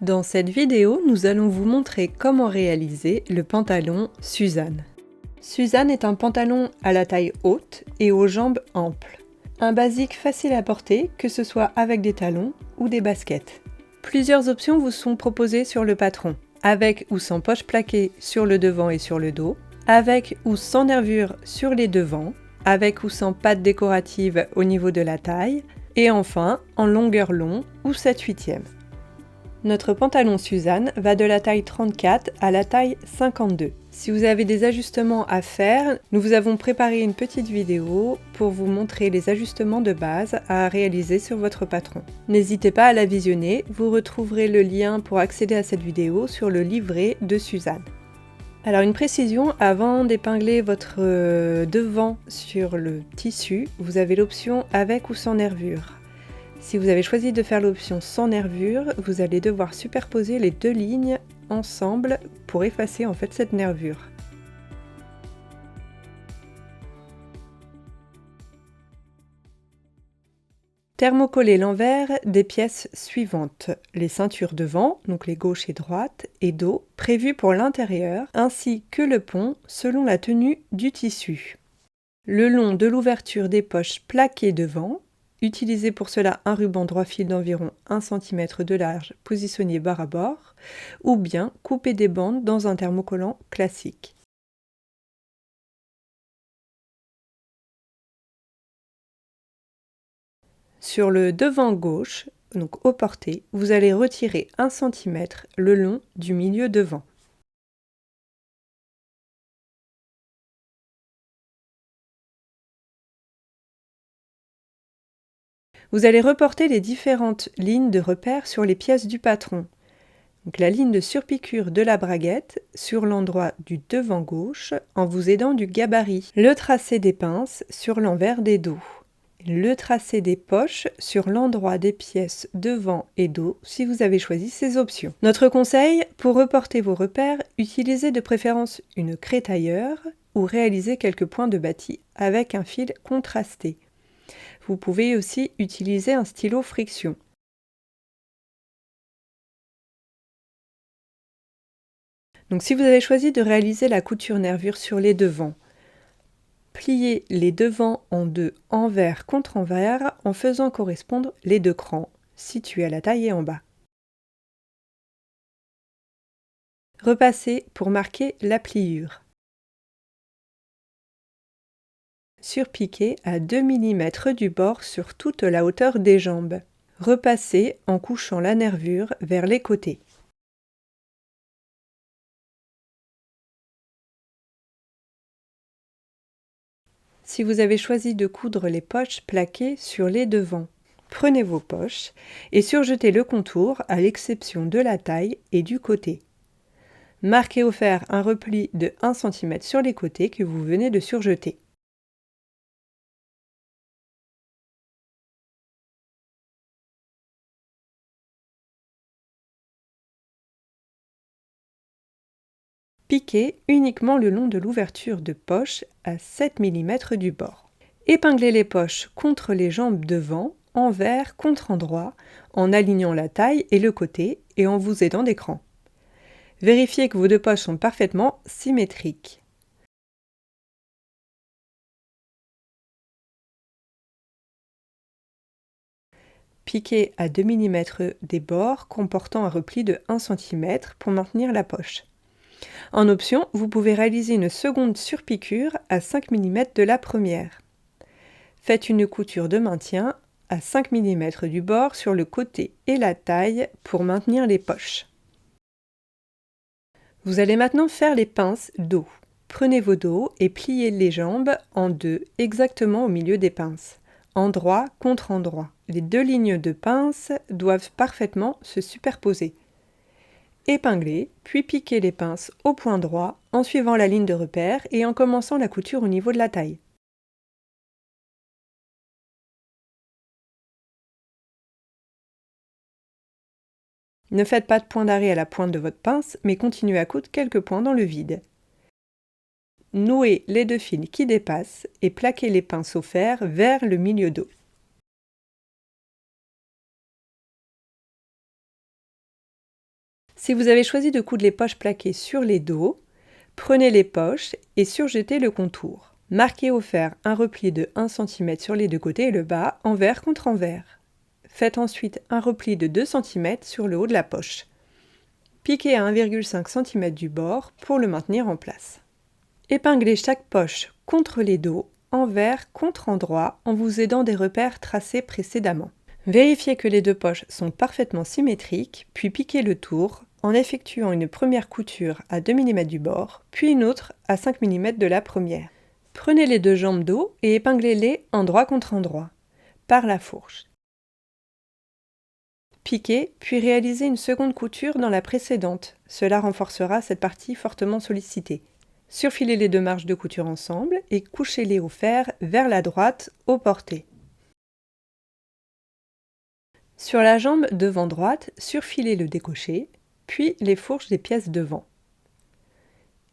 Dans cette vidéo, nous allons vous montrer comment réaliser le pantalon Suzanne. Suzanne est un pantalon à la taille haute et aux jambes amples. Un basique facile à porter, que ce soit avec des talons ou des baskets. Plusieurs options vous sont proposées sur le patron, avec ou sans poche plaquée sur le devant et sur le dos, avec ou sans nervure sur les devants, avec ou sans pattes décoratives au niveau de la taille, et enfin en longueur long ou 7/8e. Notre pantalon Suzanne va de la taille 34 à la taille 52. Si vous avez des ajustements à faire, nous vous avons préparé une petite vidéo pour vous montrer les ajustements de base à réaliser sur votre patron. N'hésitez pas à la visionner, vous retrouverez le lien pour accéder à cette vidéo sur le livret de Suzanne. Alors une précision, avant d'épingler votre devant sur le tissu, vous avez l'option avec ou sans nervure. Si vous avez choisi de faire l'option sans nervure, vous allez devoir superposer les deux lignes ensemble pour effacer en fait cette nervure. Thermocoller l'envers des pièces suivantes. Les ceintures devant, donc les gauche et droite, et dos, prévues pour l'intérieur, ainsi que le pont selon la tenue du tissu. Le long de l'ouverture des poches plaquées devant. Utilisez pour cela un ruban droit fil d'environ 1 cm de large positionné bord à bord, ou bien couper des bandes dans un thermocollant classique. Sur le devant gauche, donc au porté, vous allez retirer 1 cm le long du milieu devant. Vous allez reporter les différentes lignes de repère sur les pièces du patron. Donc la ligne de surpiqûre de la braguette sur l'endroit du devant gauche en vous aidant du gabarit. Le tracé des pinces sur l'envers des dos. Le tracé des poches sur l'endroit des pièces devant et dos si vous avez choisi ces options. Notre conseil, pour reporter vos repères, utilisez de préférence une craie tailleur ou réalisez quelques points de bâti avec un fil contrasté. Vous pouvez aussi utiliser un stylo friction. Donc si vous avez choisi de réaliser la couture nervure sur les devants, pliez les devants en deux envers contre envers en faisant correspondre les deux crans situés à la taille et en bas. Repassez pour marquer la pliure. Surpiquez à 2 mm du bord sur toute la hauteur des jambes. Repassez en couchant la nervure vers les côtés. Si vous avez choisi de coudre les poches plaquées sur les devants, prenez vos poches et surjetez le contour à l'exception de la taille et du côté. Marquez au fer un repli de 1 cm sur les côtés que vous venez de surjeter. Piquez uniquement le long de l'ouverture de poche à 7 mm du bord. Épinglez les poches contre les jambes devant, envers contre endroit, en alignant la taille et le côté et en vous aidant d'écran. Vérifiez que vos deux poches sont parfaitement symétriques. Piquez à 2 mm des bords comportant un repli de 1 cm pour maintenir la poche. En option, vous pouvez réaliser une seconde surpiqûre à 5 mm de la première. Faites une couture de maintien à 5 mm du bord sur le côté et la taille pour maintenir les poches. Vous allez maintenant faire les pinces dos. Prenez vos dos et pliez les jambes en deux exactement au milieu des pinces, endroit contre endroit. Les deux lignes de pinces doivent parfaitement se superposer. Épinglez, puis piquez les pinces au point droit en suivant la ligne de repère et en commençant la couture au niveau de la taille. Ne faites pas de point d'arrêt à la pointe de votre pince, mais continuez à coudre quelques points dans le vide. Nouez les deux fils qui dépassent et plaquez les pinces au fer vers le milieu dos. Si vous avez choisi de coudre les poches plaquées sur les dos, prenez les poches et surjetez le contour. Marquez au fer un repli de 1 cm sur les deux côtés et le bas, envers contre envers. Faites ensuite un repli de 2 cm sur le haut de la poche. Piquez à 1,5 cm du bord pour le maintenir en place. Épinglez chaque poche contre les dos, envers contre endroit, en vous aidant des repères tracés précédemment. Vérifiez que les deux poches sont parfaitement symétriques, puis piquez le tour en effectuant une première couture à 2 mm du bord, puis une autre à 5 mm de la première. Prenez les deux jambes dos et épinglez-les endroit contre endroit, par la fourche. Piquez, puis réalisez une seconde couture dans la précédente. Cela renforcera cette partie fortement sollicitée. Surfilez les deux marges de couture ensemble et couchez-les au fer vers la droite au porté. Sur la jambe devant droite, surfilez le décoché, puis les fourches des pièces devant.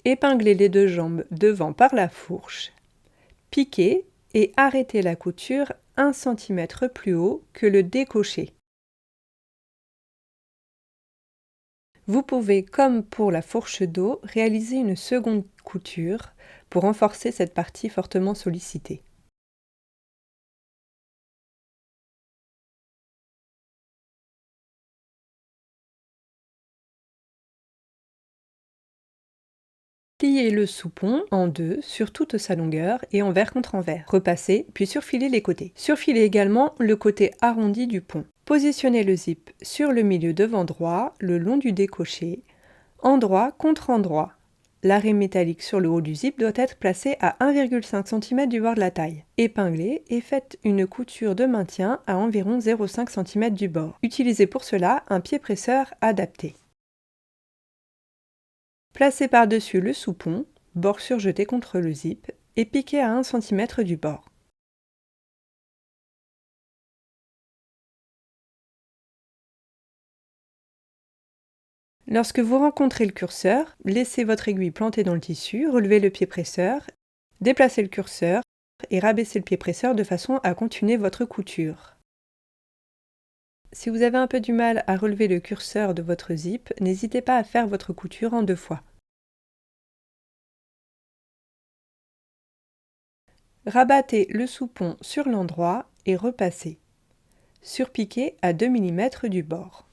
Épinglez les deux jambes devant par la fourche. Piquez et arrêtez la couture 1 cm plus haut que le décoché. Vous pouvez, comme pour la fourche dos, réaliser une seconde couture pour renforcer cette partie fortement sollicitée. Pliez le soupon en deux sur toute sa longueur et envers contre envers. Repassez, puis surfilez les côtés. Surfilez également le côté arrondi du pont. Positionnez le zip sur le milieu devant droit, le long du décoché, endroit contre endroit. L'arrêt métallique sur le haut du zip doit être placé à 1,5 cm du bord de la taille. Épinglez et faites une couture de maintien à environ 0,5 cm du bord. Utilisez pour cela un pied presseur adapté. Placez par-dessus le soupon, bord surjeté contre le zip, et piquez à 1 cm du bord. Lorsque vous rencontrez le curseur, laissez votre aiguille plantée dans le tissu, relevez le pied presseur, déplacez le curseur et rabaissez le pied presseur de façon à continuer votre couture. Si vous avez un peu du mal à relever le curseur de votre zip, n'hésitez pas à faire votre couture en 2 fois. Rabattez le soupon sur l'endroit et repassez. Surpiquez à 2 mm du bord.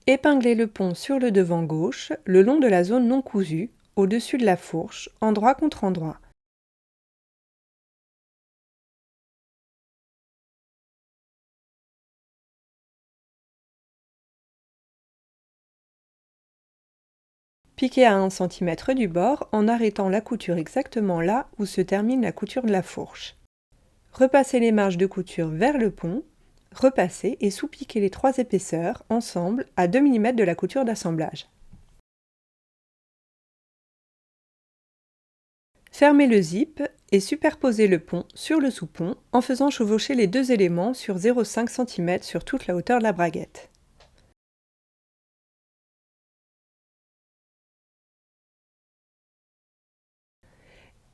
Épinglez le pont sur le devant gauche, le long de la zone non cousue, au-dessus de la fourche, endroit contre endroit. Piquez à 1 cm du bord en arrêtant la couture exactement là où se termine la couture de la fourche. Repassez les marges de couture vers le pont, repassez et sous-piquez les 3 épaisseurs ensemble à 2 mm de la couture d'assemblage. Fermez le zip et superposez le pont sur le sous-pont en faisant chevaucher les deux éléments sur 0,5 cm sur toute la hauteur de la braguette.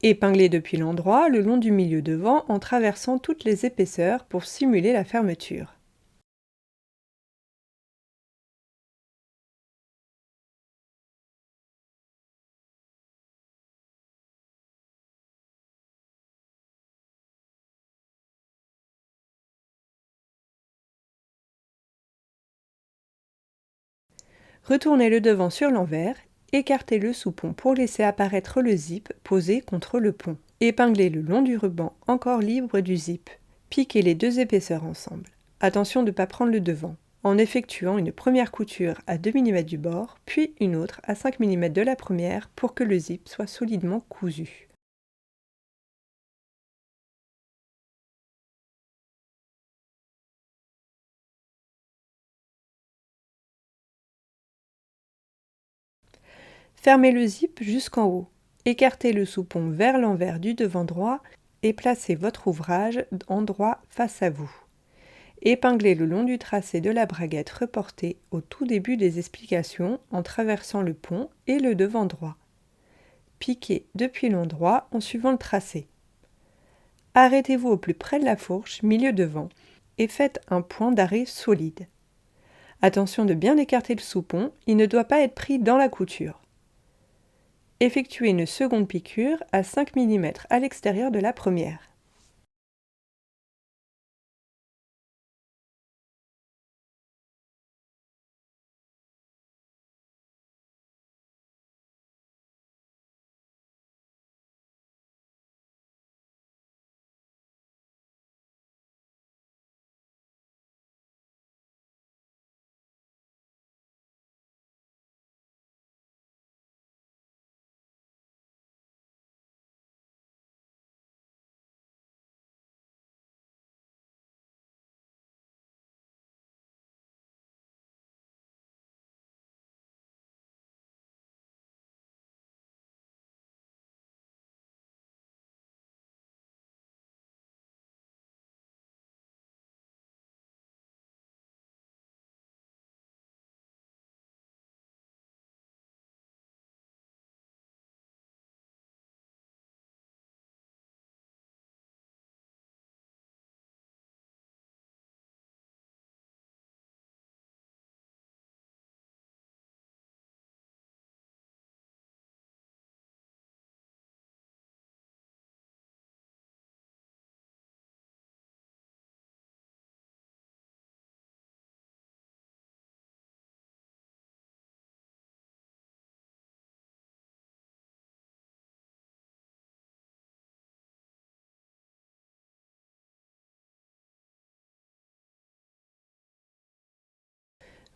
Épinglez depuis l'endroit le long du milieu devant en traversant toutes les épaisseurs pour simuler la fermeture. Retournez le devant sur l'envers, écartez le sous-pont pour laisser apparaître le zip posé contre le pont. Épinglez le long du ruban encore libre du zip. Piquez les deux épaisseurs ensemble. Attention de ne pas prendre le devant, en effectuant une première couture à 2 mm du bord, puis une autre à 5 mm de la première pour que le zip soit solidement cousu. Fermez le zip jusqu'en haut. Écartez le soupon vers l'envers du devant droit et placez votre ouvrage endroit face à vous. Épinglez le long du tracé de la braguette reportée au tout début des explications en traversant le pont et le devant droit. piquez depuis l'endroit en suivant le tracé. Arrêtez-vous au plus près de la fourche, milieu devant, et faites un point d'arrêt solide. Attention de bien écarter le soupon, il ne doit pas être pris dans la couture. Effectuez une seconde piqûre à 5 mm à l'extérieur de la première.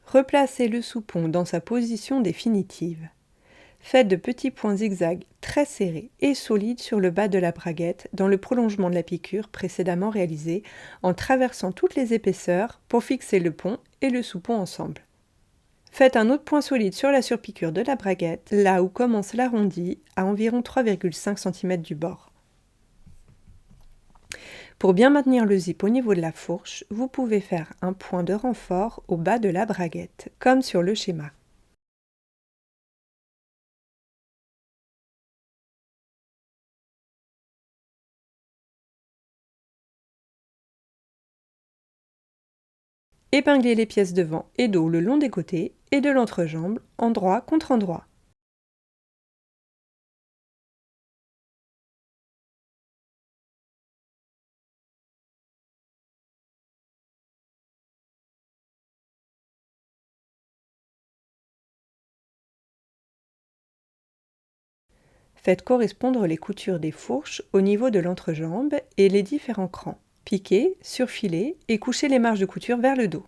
Replacez le soupon dans sa position définitive. Faites de petits points zigzags très serrés et solides sur le bas de la braguette dans le prolongement de la piqûre précédemment réalisée en traversant toutes les épaisseurs pour fixer le pont et le soupon ensemble. Faites un autre point solide sur la surpiqûre de la braguette, là où commence l'arrondi, à environ 3,5 cm du bord. Pour bien maintenir le zip au niveau de la fourche, vous pouvez faire un point de renfort au bas de la braguette, comme sur le schéma. Épinglez les pièces devant et dos le long des côtés et de l'entrejambe, endroit contre endroit. Faites correspondre les coutures des fourches au niveau de l'entrejambe et les différents crans. Piquez, surfilez et couchez les marges de couture vers le dos.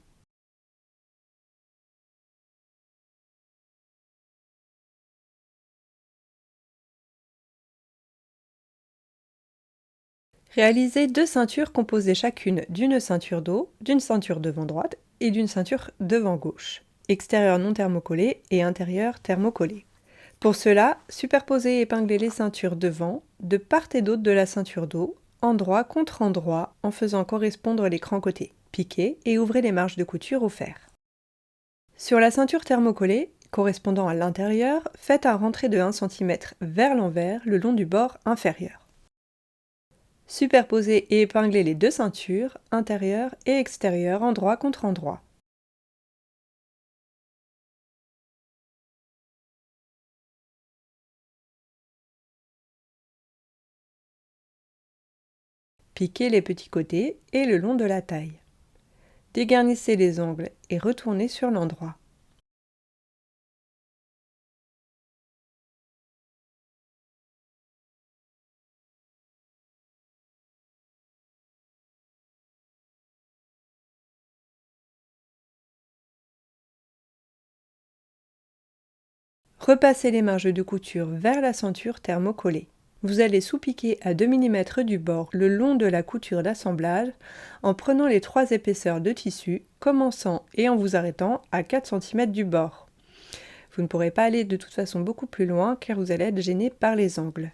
Réalisez 2 ceintures composées chacune d'une ceinture dos, d'une ceinture devant droite et d'une ceinture devant gauche. Extérieur non thermocollé et intérieur thermocollé. Pour cela, superposez et épinglez les ceintures devant, de part et d'autre de la ceinture dos, endroit contre endroit, en faisant correspondre les crans côtés. Piquez et ouvrez les marges de couture au fer. Sur la ceinture thermocollée, correspondant à l'intérieur, faites un rentré de 1 cm vers l'envers le long du bord inférieur. Superposez et épinglez les deux ceintures, intérieure et extérieure, endroit contre endroit. Piquez les petits côtés et le long de la taille. Dégarnissez les angles et retournez sur l'endroit. Repassez les marges de couture vers la ceinture thermocollée. Vous allez sous-piquer à 2 mm du bord le long de la couture d'assemblage en prenant les 3 épaisseurs de tissu, commençant et en vous arrêtant à 4 cm du bord. Vous ne pourrez pas aller de toute façon beaucoup plus loin car vous allez être gêné par les angles.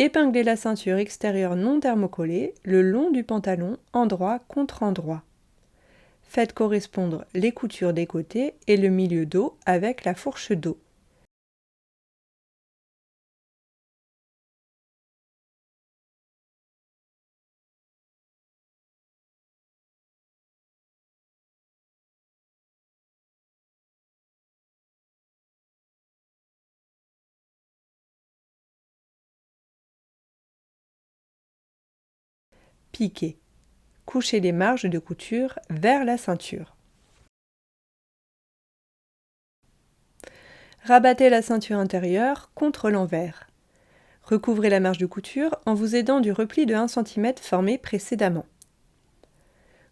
Épinglez la ceinture extérieure non thermocollée le long du pantalon, endroit contre endroit. Faites correspondre les coutures des côtés et le milieu dos avec la fourche dos. Piquez. Couchez les marges de couture vers la ceinture. Rabattez la ceinture intérieure contre l'envers. Recouvrez la marge de couture en vous aidant du repli de 1 cm formé précédemment.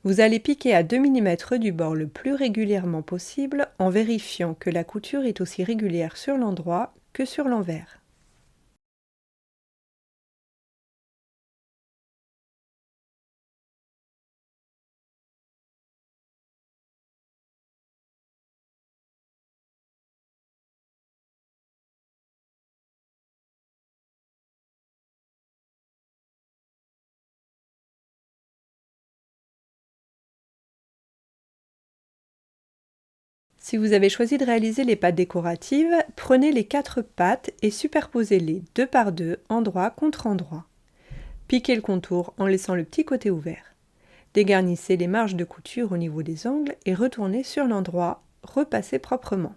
Vous allez piquer à 2 mm du bord le plus régulièrement possible en vérifiant que la couture est aussi régulière sur l'endroit que sur l'envers. Si vous avez choisi de réaliser les pattes décoratives, prenez les 4 pattes et superposez-les 2 par 2, endroit contre endroit. Piquez le contour en laissant le petit côté ouvert. Dégarnissez les marges de couture au niveau des angles et retournez sur l'endroit, repassez proprement.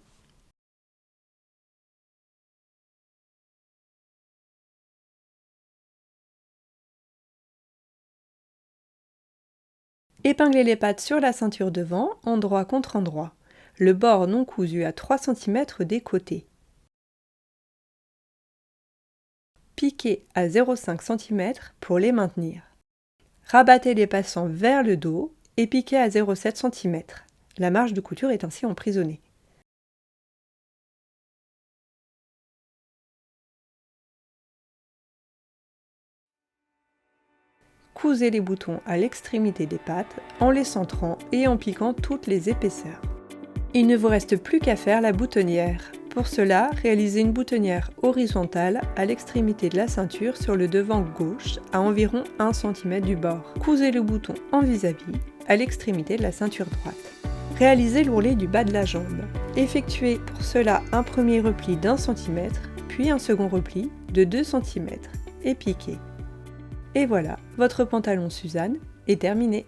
Épinglez les pattes sur la ceinture devant, endroit contre endroit. Le bord non cousu à 3 cm des côtés. Piquez à 0,5 cm pour les maintenir. Rabattez les passants vers le dos et piquez à 0,7 cm. La marge de couture est ainsi emprisonnée. Cousez les boutons à l'extrémité des pattes en les centrant et en piquant toutes les épaisseurs. Il ne vous reste plus qu'à faire la boutonnière. Pour cela, réalisez une boutonnière horizontale à l'extrémité de la ceinture sur le devant gauche à environ 1 cm du bord. Cousez le bouton en vis-à-vis à l'extrémité de la ceinture droite. Réalisez l'ourlet du bas de la jambe. Effectuez pour cela un premier repli d'1 cm, puis un second repli de 2 cm et piquez. Et voilà, votre pantalon Suzanne est terminé.